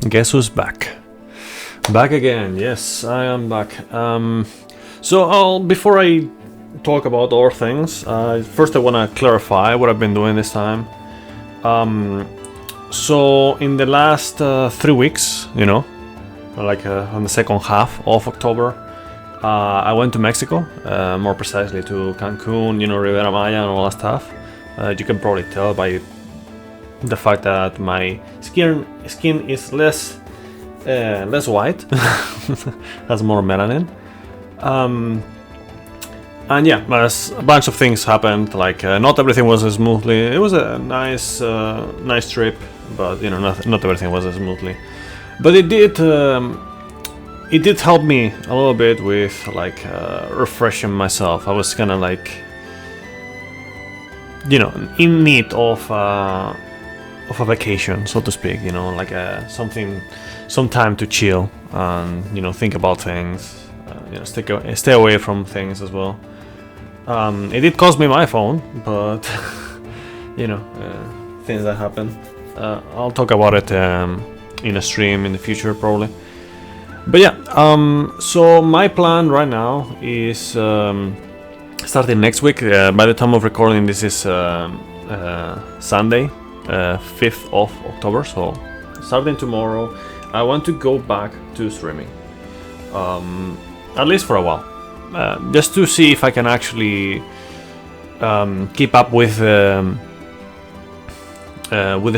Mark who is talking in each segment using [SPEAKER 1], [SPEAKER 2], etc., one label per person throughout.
[SPEAKER 1] Guess who's back? Back again. Yes, I am back. Before I talk about other things, first I want to clarify what I've been doing this time. So in the last 3 weeks, on the second half of October, I went to Mexico, more precisely to Cancun, Riviera Maya and all that stuff. You can probably tell by the fact that my skin is less white, has more melanin. And yeah, a bunch of things happened. Like not everything was as smoothly. It was a nice trip, but not everything was as smoothly. But it did help me a little bit with refreshing myself. I was kind of in need of a vacation, so to speak. Some time to chill and think about things. Stay away from things as well. It did cost me my phone, but things that happen. I'll talk about it in a stream in the future, probably. But yeah, so my plan right now is starting next week. By the time of recording, this is Sunday, 5th of October. So starting tomorrow, I want to go back to streaming, at least for a while, just to see if I can actually keep up with the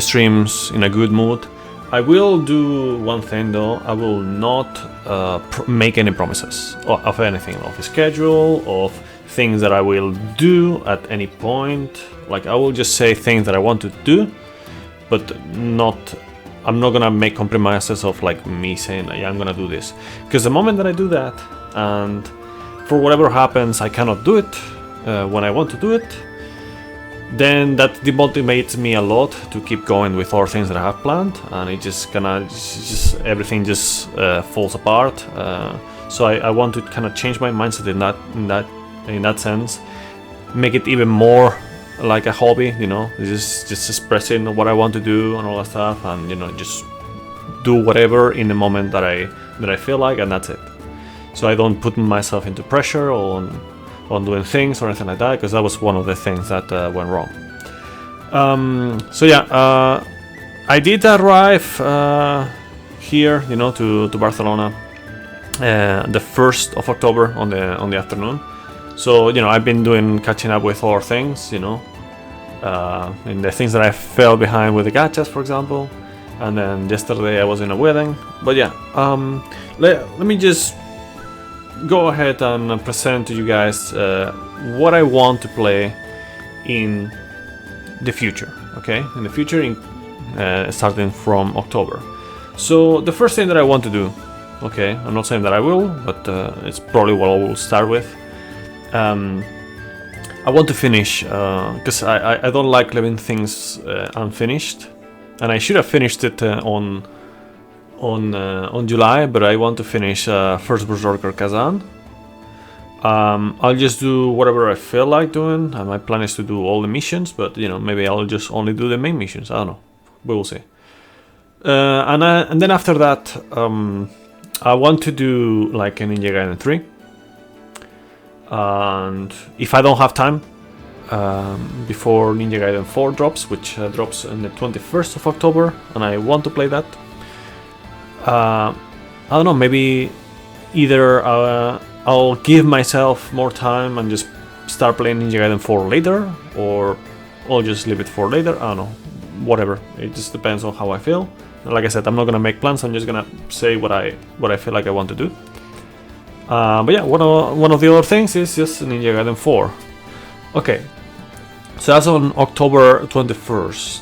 [SPEAKER 1] streams in a good mood. I will do one thing though. I will not make any promises of anything, of a schedule, of things that I will do at any point. Like I will just say things that I want to do, but I'm not gonna make compromises of me saying, yeah, I'm gonna do this. Because the moment that I do that, and for whatever happens, I cannot do it when I want to do it, then that demotivates me a lot to keep going with all things that I have planned, and everything just falls apart. So I want to kind of change my mindset in that sense, make it even more like a hobby, just expressing what I want to do and all that stuff, and just do whatever in the moment that I feel like, and that's it. So I don't put myself into pressure on doing things or anything like that, because that was one of the things that went wrong. I did arrive here, to Barcelona the 1st of October on the afternoon. So I've been catching up with other things, in the things that I fell behind with the gachas, for example. And then yesterday I was in a wedding. But yeah, let me just go ahead and present to you guys what I want to play in the future. Okay, in the future, starting from October. So the first thing that I want to do, okay, I'm not saying that I will, but it's probably what I will start with. I want to finish, because I don't like leaving things unfinished, and I should have finished it on July, but I want to finish First Berserker Kazan. I'll just do whatever I feel like doing, and my plan is to do all the missions, but maybe I'll just only do the main missions. I don't know, we will see. And then after that, I want to do like a Ninja Gaiden 3. And if I don't have time before Ninja Gaiden 4 drops, which drops on the 21st of October, and I want to play that, I don't know, maybe either I'll give myself more time and just start playing Ninja Gaiden 4 later, or I'll just leave it for later. I don't know, whatever. It just depends on how I feel. Like I said, I'm not gonna make plans. I'm just gonna say what I feel like I want to do. But yeah, one of the other things is just Ninja Gaiden 4. Okay, so that's on October 21st.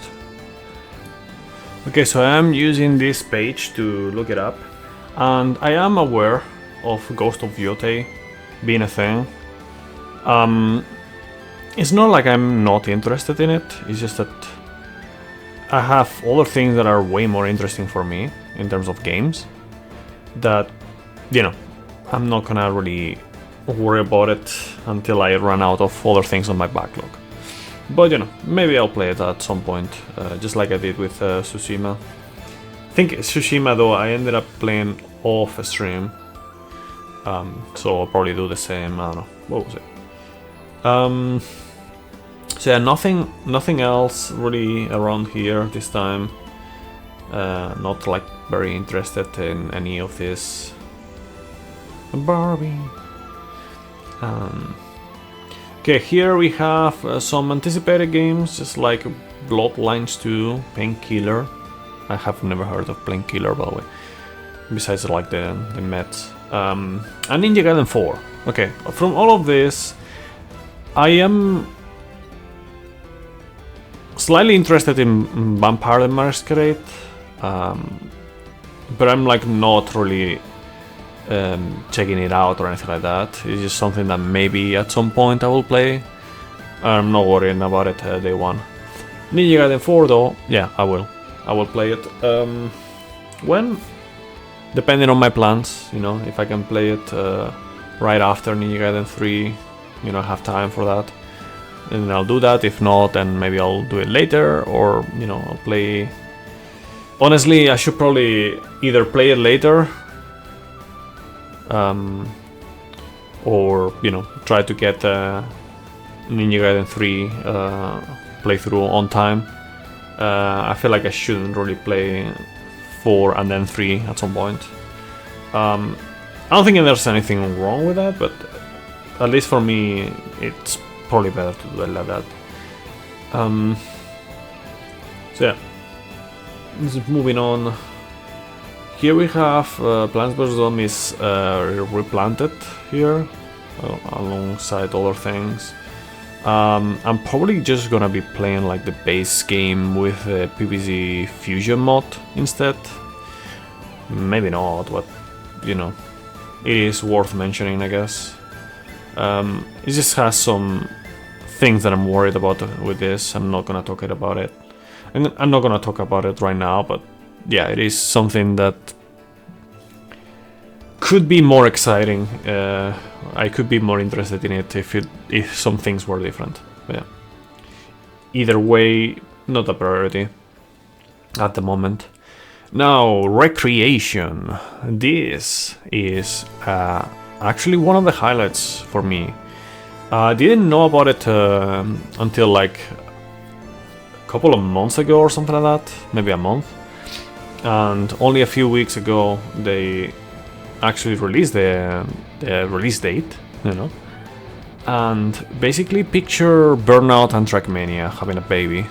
[SPEAKER 1] Okay, so I am using this page to look it up, and I am aware of Ghost of Yotei being a thing. It's not like I'm not interested in it, it's just that I have other things that are way more interesting for me in terms of games that, I'm not gonna really worry about it until I run out of other things on my backlog. But maybe I'll play it at some point, just like I did with Tsushima. think Tsushima, though, I ended up playing off stream. So I'll probably do the same. I don't know. What was it? So yeah, nothing else really around here this time. Not like very interested in any of this. Barbie. Okay, here we have some anticipated games, just like Bloodlines 2, Painkiller. I have never heard of Painkiller, by the way. Besides like the Mets. And Ninja Gaiden 4. Okay, from all of this, I am slightly interested in Vampire the Masquerade, but I'm like not really checking it out or anything like that. It's just something that maybe at some point I will play. I'm not worrying about it day one. Ninja Gaiden 4 though, yeah, I will play it. When? Depending on my plans, you know, if I can play it right after Ninja Gaiden 3, you know, have time for that, and I'll do that. If not, then maybe I'll do it later, or, you know, I'll play... Honestly, I should probably either play it later, or, you know, try to get Ninja Gaiden 3 playthrough on time. I feel like I shouldn't really play 4 and then 3 at some point. I don't think there's anything wrong with that, but at least for me, it's probably better to do it like that. So yeah, just moving on. Here we have Plants vs Zombies replanted here, alongside other things. I'm probably just gonna be playing like the base game with the PvZ Fusion mod instead. Maybe not, but you know, it is worth mentioning, I guess. It just has some things that I'm worried about with this. I'm not gonna talk about it. I'm not gonna talk about it right now, but yeah, it is something that could be more exciting. I could be more interested in it if some things were different. But yeah. Either way, not a priority at the moment. Now, Recreation. This is actually one of the highlights for me. I didn't know about it until like a couple of months ago or something like that, maybe a month. And only a few weeks ago they actually released the release date, you know. And basically picture Burnout and Trackmania having a baby,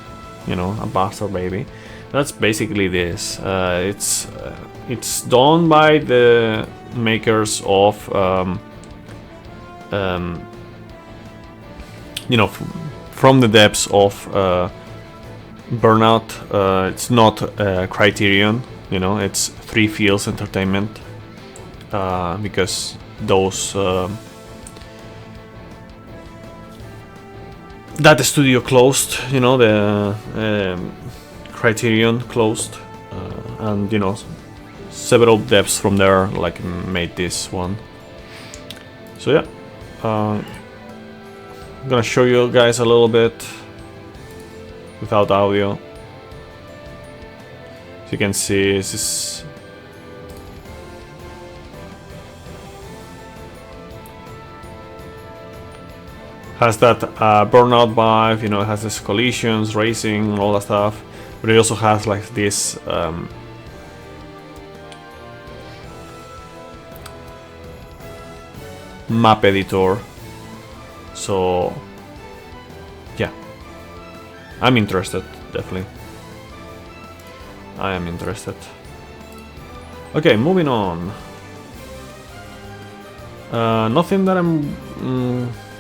[SPEAKER 1] you know, a bastard baby. That's basically this. It's done by the makers of you know, from the depths of Burnout. It's not Criterion, you know, it's Three Fields Entertainment, because those that studio closed, you know, the Criterion closed, and you know, several devs from there like made this one. So yeah, I'm gonna show you guys a little bit without audio. As you can see, this is has that Burnout vibe, you know, it has this collisions, racing, all that stuff, but it also has like this map editor. So yeah, I'm interested, definitely. I am interested. Okay, moving on. Nothing that I'm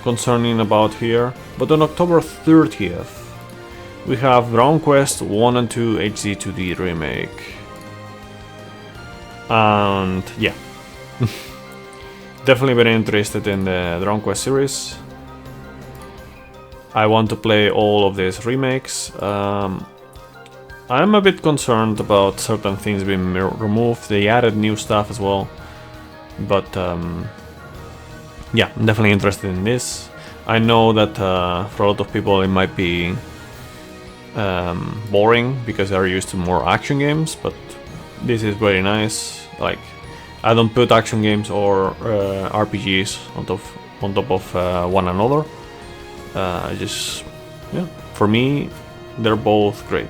[SPEAKER 1] concerning about here, but on October 30th we have Dragon Quest 1 and 2 HD2D remake. And yeah, definitely very interested in the Dragon Quest series. I want to play all of these remakes. I'm a bit concerned about certain things being removed. They added new stuff as well, but yeah, I'm definitely interested in this. I know that for a lot of people it might be boring because they're used to more action games, but this is very nice. Like, I don't put action games or RPGs on top of one another. Yeah, for me, they're both great.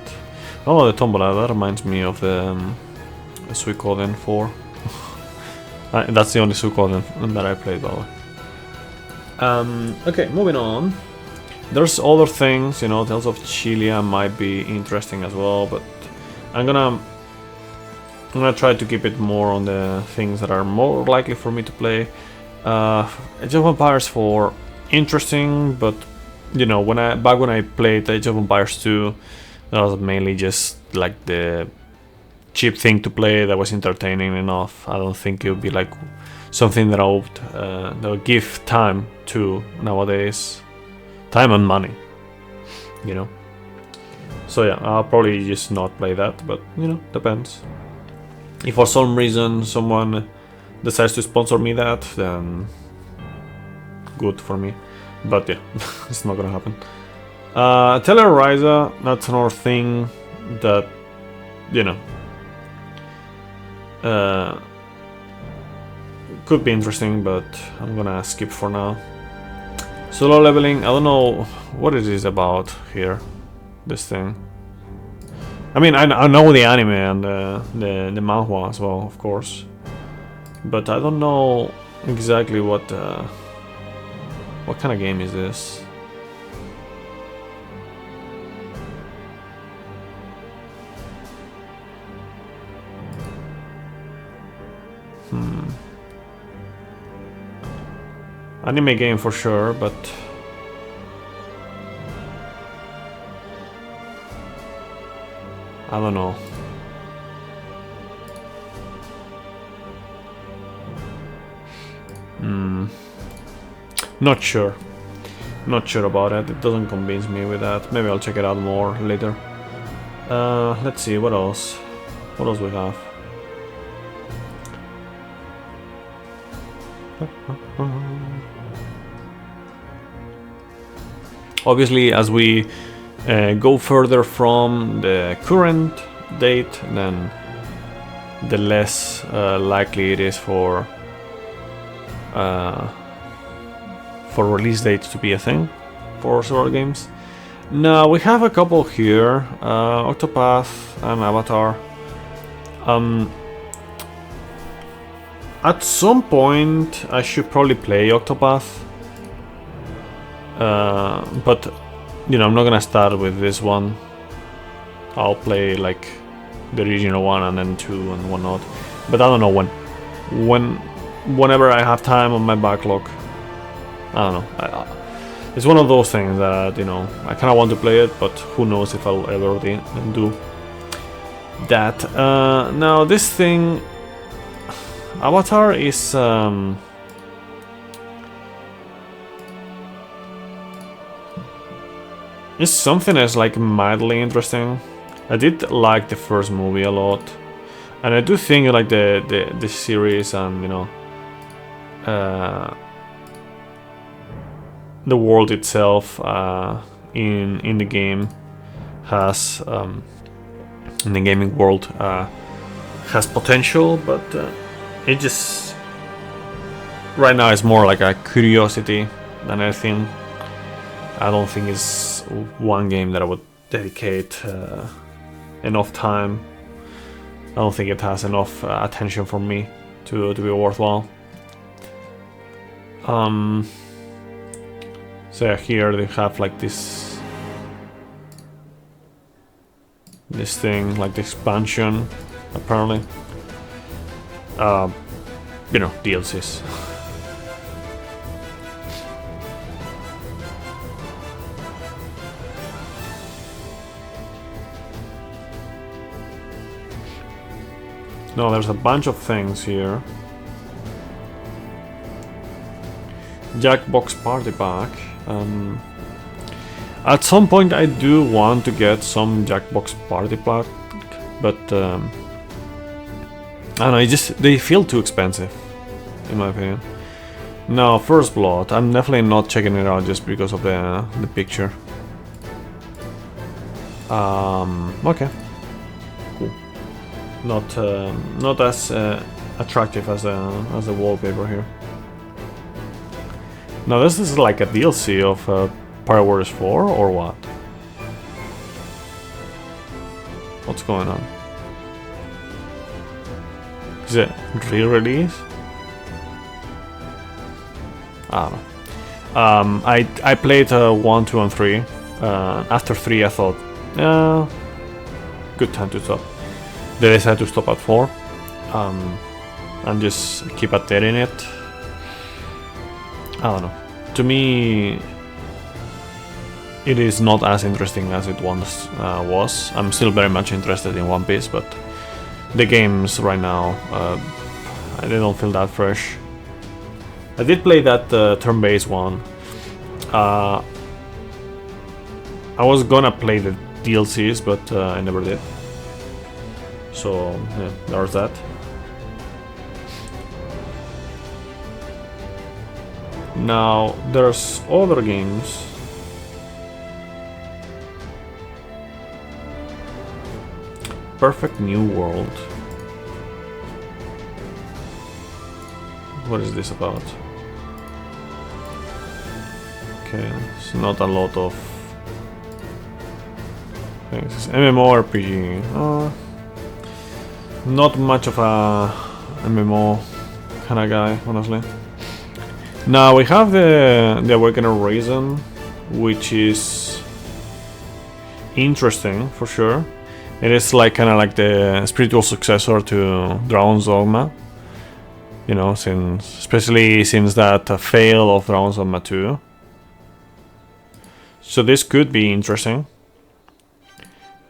[SPEAKER 1] Oh, the Tombola, that reminds me of the Suikoden 4. That's the only Suikoden that I played, by the way. Okay, moving on. There's other things, you know, Tales of Chilia might be interesting as well, but I'm gonna try to keep it more on the things that are more likely for me to play. Age of Empires 4, interesting, but you know, back when I played Age of Empires 2, that was mainly just like the cheap thing to play that was entertaining enough. I don't think it would be like something that I would give time to nowadays. Time and money, you know. So yeah, I'll probably just not play that, but you know, depends. If for some reason someone decides to sponsor me that, then good for me. But yeah, it's not gonna happen. Telluride, that's another thing that, you know, could be interesting, but I'm gonna skip for now. Solo leveling, I don't know what it is about here, this thing. I mean, I know the anime and the manhwa as well, of course, but I don't know exactly what kind of game is this. Anime game for sure, but I don't know. Not sure. Not sure about it. It doesn't convince me with that. Maybe I'll check it out more later. Let's see, what else? What else we have? Obviously, as we go further from the current date, then the less likely it is for release dates to be a thing for several games. Now we have a couple here, Octopath and Avatar. At some point I should probably play Octopath, but you know, I'm not gonna start with this one. I'll play like the original one and then 2 and whatnot, but I don't know whenever I have time on my backlog. I don't know. It's one of those things that, you know, I kind of want to play it, but who knows if I'll ever do that. Now this thing, Avatar, is it's something that's like mildly interesting. I did like the first movie a lot, and I do think like the series and, you know, the world itself in the game has in the gaming world has potential, but it just right now is more like a curiosity than anything. I don't think it's one game that I would dedicate enough time. I don't think it has enough attention from me to be worthwhile. So yeah, here they have like this thing, like the expansion, apparently. You know, DLCs. No, there's a bunch of things here. Jackbox Party Pack. At some point I do want to get some Jackbox Party Pack, but I don't know, they feel too expensive, in my opinion. Now, First Blood, I'm definitely not checking it out just because of the picture. Okay. Cool. not as attractive as the wallpaper here. Now this is like a DLC of Pirate Warriors 4 or what? What's going on? Is it re-release? I don't know. I played 1, 2, and 3. After 3, I thought, good time to stop. They decided to stop at 4, and just keep updating it. I don't know. To me, it is not as interesting as it once was. I'm still very much interested in One Piece, but the games right now, they don't feel that fresh. I did play that turn-based one. I was gonna play the DLCs, but I never did. So yeah, there's that. Now there's other games. Perfect New World. What is this about? Okay, it's not a lot of things. It's MMORPG. Not much of a MMO kind of guy, honestly. Now we have the Awakener Raisin, which is interesting for sure. It is like kind of like the spiritual successor to Dragon's Dogma. You know, especially since that fail of Dragon's Dogma 2. So this could be interesting.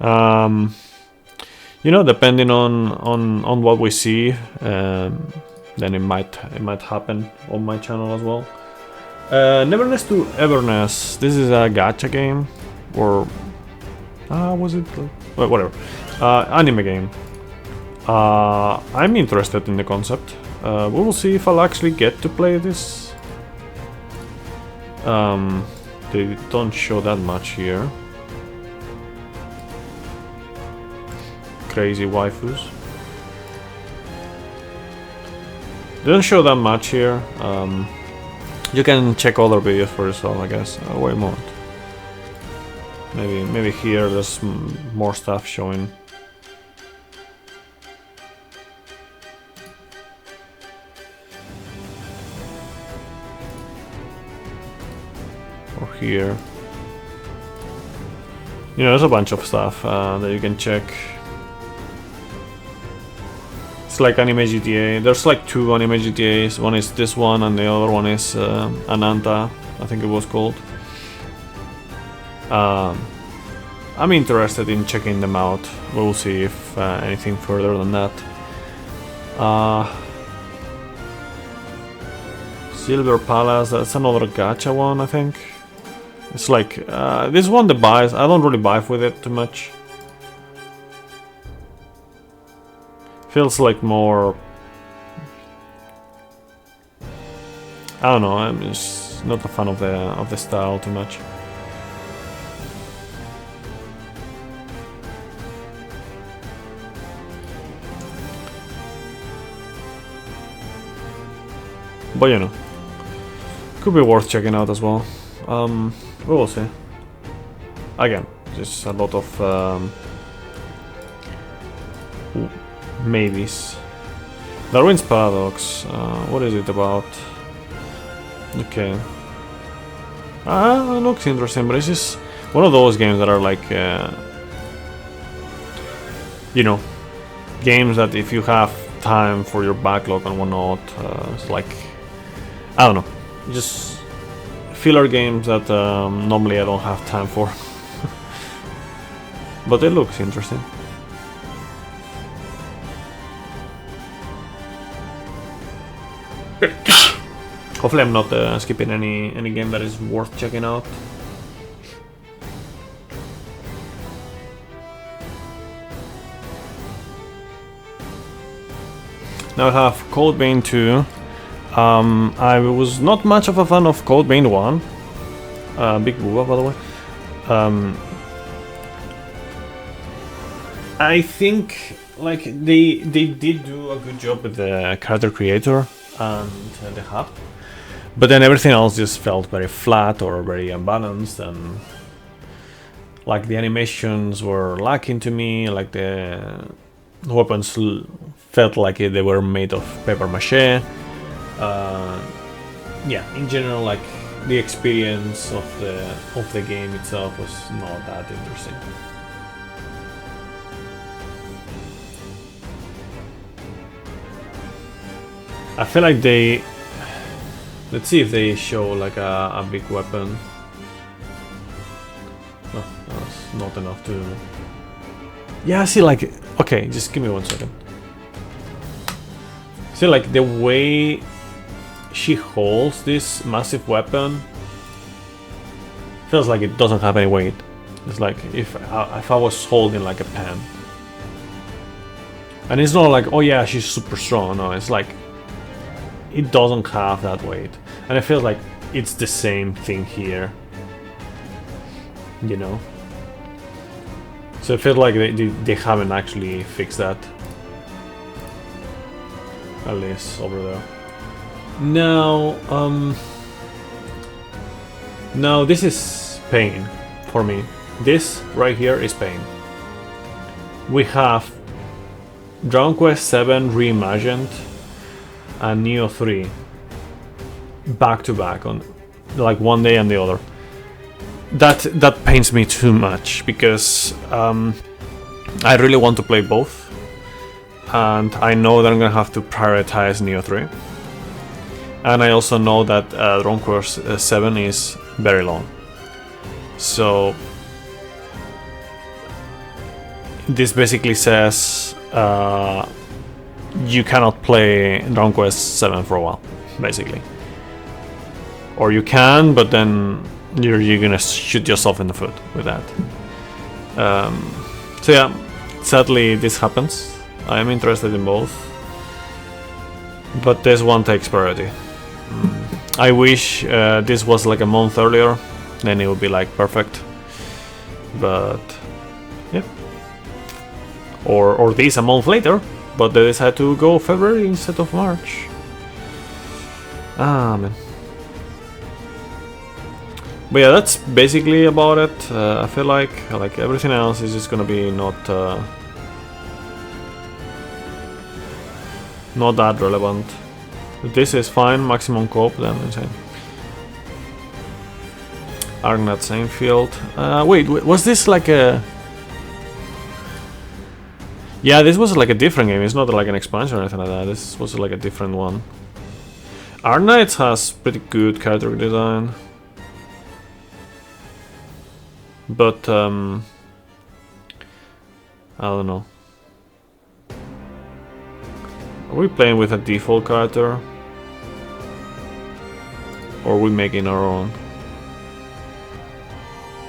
[SPEAKER 1] You know, depending on what we see, then it might happen on my channel as well. Neverness to Everness. This is a gacha game, or was it? Well, whatever. Anime game. I'm interested in the concept. We will see if I'll actually get to play this. They don't show that much here. Crazy waifus. They don't show that much here. You can check other videos for yourself, I guess. Wait a moment. Maybe here there's more stuff showing. Or here. You know, there's a bunch of stuff that you can check. It's like Anime GTA. There's like 2 Anime GTAs. One is this one and the other one is Ananta, I think it was called. I'm interested in checking them out. We'll see if anything further than that. Silver Palace, that's another gacha one, I think. It's like, this one that buys, I don't really buy with it too much. Feels like more... I don't know, I'm just not a fan of the style too much. But you know, could be worth checking out as well. We will see. Again, just a lot of maybes. Darwin's Paradox. What is it about? Okay. It looks interesting, but it's just one of those games that are like, you know, games that if you have time for your backlog and whatnot, it's like, I don't know, just filler games that normally I don't have time for. But it looks interesting. Hopefully I'm not skipping any game that is worth checking out. Now I have Code Vein 2. I was not much of a fan of Code Vein 1. Big booba, by the way. I think like they did do a good job with the character creator and the hub, but then everything else just felt very flat or very unbalanced, and like the animations were lacking to me. Like the weapons felt like they were made of paper mache. Yeah, in general, like the experience of the game itself was not that interesting. I feel like they... Let's see if they show like a big weapon. No, that's not enough to... Yeah, see, like... Okay, just give me 1 second. See, like the way she holds this massive weapon feels like it doesn't have any weight. It's like if I was holding like a pen. And it's not like, oh yeah, she's super strong. No, it's like it doesn't have that weight. And I feel like it's the same thing here. You know? So I feel like they haven't actually fixed that. At least over there. Now, now this is pain for me. This right here is pain. We have Dragon Quest VII Reimagined and Neo 3 back to back on like one day and the other. That pains me too much because I really want to play both, and I know that I'm gonna have to prioritize Neo 3. And I also know that Dragon Quest VII is very long. So this basically says you cannot play Dragon Quest VII for a while, basically. Or you can, but then you're gonna shoot yourself in the foot with that. So yeah, sadly this happens. I am interested in both, but this one takes priority. I wish this was like a month earlier, then it would be like perfect. But yeah, or this a month later, but they decided to go February instead of March. Ah man. But yeah, that's basically about it. I feel like everything else is just gonna be not that relevant. If this is fine, maximum cope, then insane. Argnat Seinfeld. Wait, was this like a... Yeah, this was like a different game. It's not like an expansion or anything like that. This was like a different one. Arknights has pretty good character design. But, I don't know. Are we playing with a default character? Or are we making our own?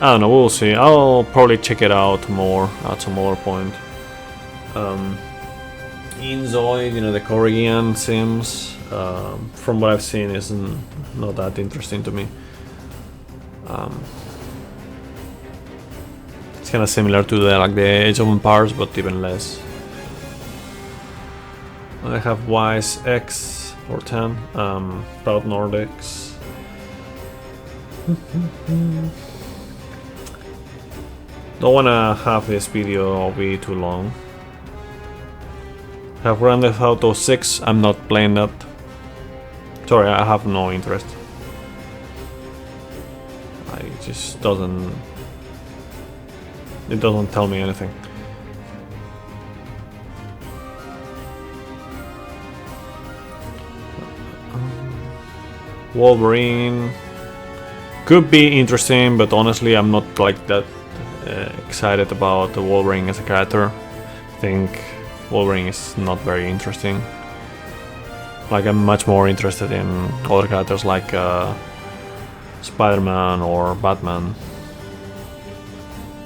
[SPEAKER 1] I don't know, we'll see. I'll probably check it out more at some other point. Inzoid, you know, the Corrigan Sims, from what I've seen, isn't not that interesting to me. It's kind of similar to the Age of Empires, but even less. I have Wise X or 10, Proud Nordics. Don't wanna have this video be too long. Have Grand Theft Auto 6, I'm not playing that. Sorry, I have no interest. It just doesn't... It doesn't tell me anything. Wolverine could be interesting, but honestly I'm not like that excited about the Wolverine as a character. I think Wolverine is not very interesting. Like, I'm much more interested in other characters like Spider-Man or Batman.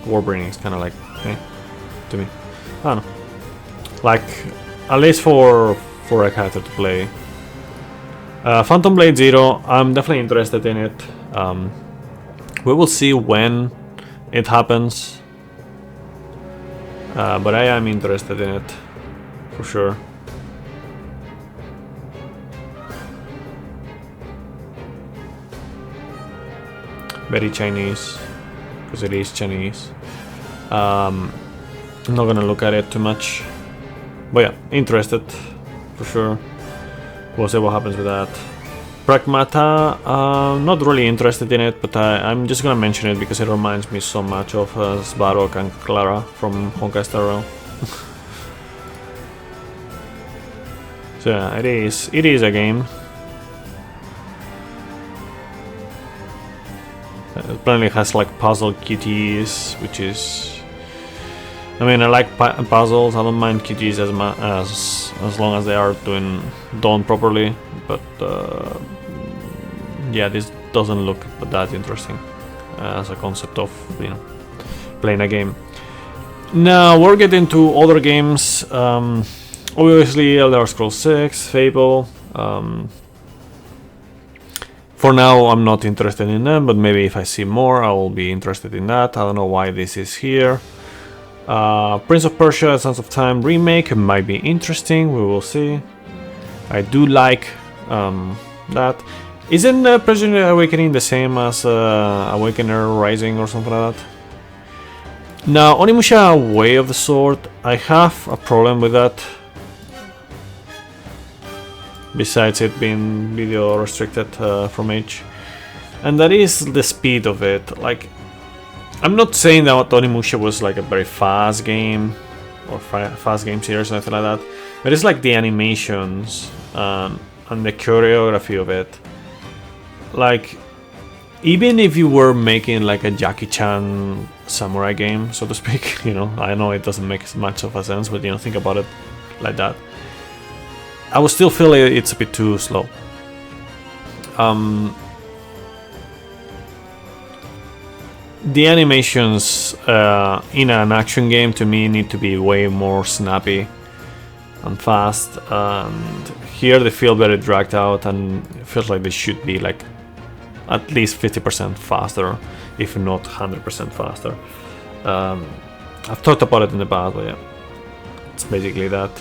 [SPEAKER 1] Wolverine is kind of like, hey, to me. I don't know. Like, at least for a character to play. Phantom Blade Zero, I'm definitely interested in it. We will see when it happens. But I am interested in it. for sure. Very Chinese, because it is Chinese. I'm not gonna look at it too much, but yeah, interested for sure. We'll see what happens with that. Pragmata, not really interested in it, but I'm just gonna mention it because it reminds me so much of Svarog and Clara from Honkai Star Rail. So yeah, it is a game. Apparently it has like puzzle QTEs, which is... I mean, I like puzzles, I don't mind QTEs as long as they are done properly, but yeah, this doesn't look that interesting as a concept of, you know, playing a game. Now we're getting to other games. Obviously Elder Scrolls 6, Fable. For now I'm not interested in them, but maybe if I see more I will be interested in that. I don't know why this is here. Prince of Persia: Sands of Time remake might be interesting, we will see. I do like that. Isn't President Awakening the same as Awakener Rising or something like that? Now, Onimusha Way of the Sword, I have a problem with that. Besides it being video restricted from age. And that is the speed of it. Like, I'm not saying that Onimusha was like a very fast game or fast game series or anything like that, but it's like the animations and the choreography of it. Like, even if you were making like a Jackie Chan samurai game, so to speak, you know, I know it doesn't make much of a sense, but you know, think about it like that. I would still feel it's a bit too slow. The animations in an action game to me need to be way more snappy and fast, and here they feel very dragged out and it feels like they should be like at least 50% faster, if not 100% faster. I've talked about it in the past, but yeah, it's basically that.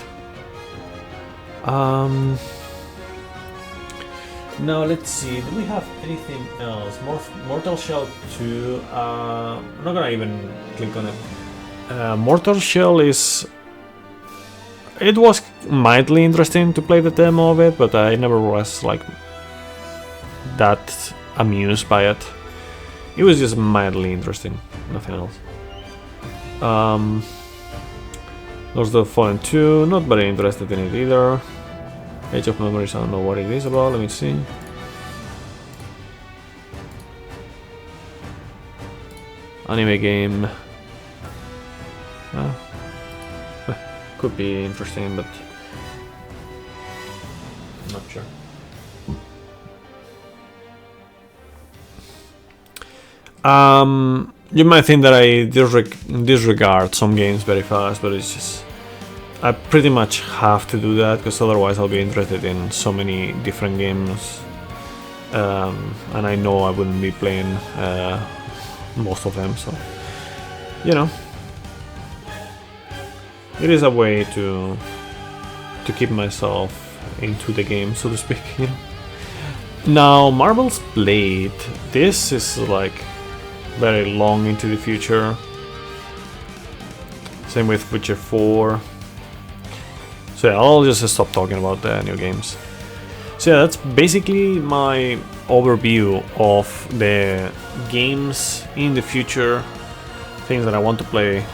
[SPEAKER 1] Now let's see, do we have anything else? Mortal Shell 2, I'm not gonna even click on it. Mortal Shell it was mildly interesting to play the demo of it, but I never was like that amused by it. It was just mildly interesting, nothing else. There's the Fallen 2, not very interested in it either. Age of Memories, I don't know what it is about, let me see. Anime game. Could be interesting, but I'm not sure. You might think that I disregard some games very fast, but it's just I pretty much have to do that because otherwise I'll be interested in so many different games, and I know I wouldn't be playing most of them. So, you know, it is a way to keep myself into the game, so to speak. You know? Now, Marvel's Blade. This is like very long into the future. Same with Witcher 4. So yeah, I'll just stop talking about the new games. So yeah, that's basically my overview of the games in the future, things that I want to play.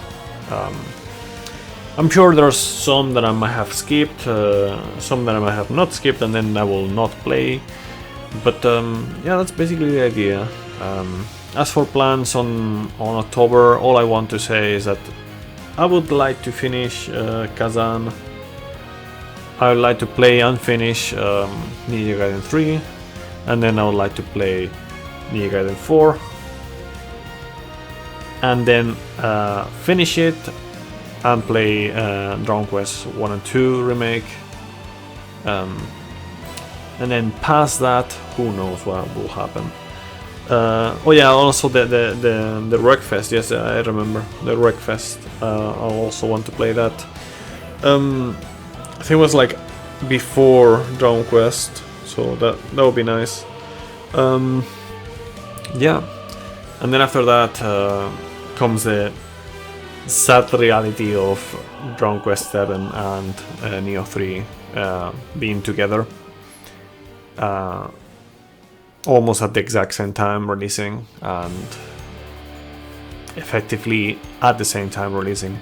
[SPEAKER 1] I'm sure there's some that I might have skipped, some that I might have not skipped, and then I will not play. But yeah, that's basically the idea. As for plans on October, all I want to say is that I would like to finish Kazan. I would like to play and finish Ninja Gaiden 3, and then I would like to play Ninja Gaiden 4, and then finish it and play Dragon Quest 1 and 2 remake, and then past that, who knows what will happen. Oh yeah, also the Wreckfest. Yes, I remember the Wreckfest. I also want to play that. I think it was like before Dragon Quest, so that would be nice. Yeah, and then after that comes the sad reality of Dragon Quest 7 and Neo 3 being together, almost at the exact same time releasing, and effectively at the same time releasing.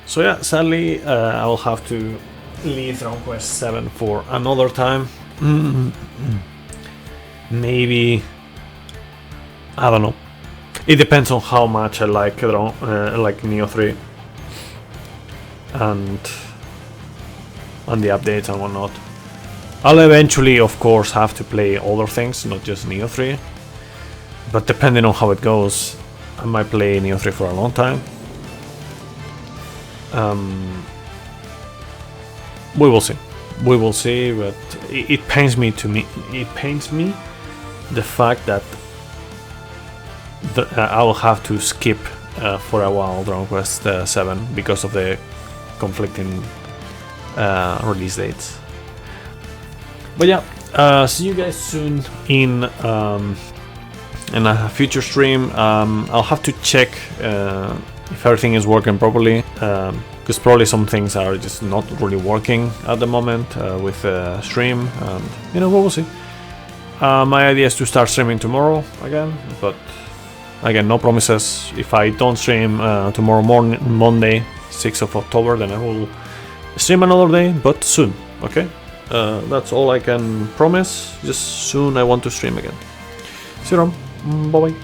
[SPEAKER 1] So yeah, sadly I will have to leave Dragon Quest 7 for another time. Maybe, I don't know. It depends on how much I like Neo 3 and the updates and whatnot. I'll eventually, of course, have to play other things, not just Neo 3. But depending on how it goes, I might play Neo 3 for a long time. We will see. We will see, but it pains me the fact that I will have to skip for a while Dragon Quest 7 because of the conflicting release dates. But yeah, see you guys soon in a future stream. I'll have to check if everything is working properly, because probably some things are just not really working at the moment with the stream, and we'll see. My idea is to start streaming tomorrow again, but again, no promises. If I don't stream tomorrow morning, Monday 6th of October, then I will stream another day, but soon, okay? That's all I can promise. Just soon I want to stream again. See you around. Bye bye.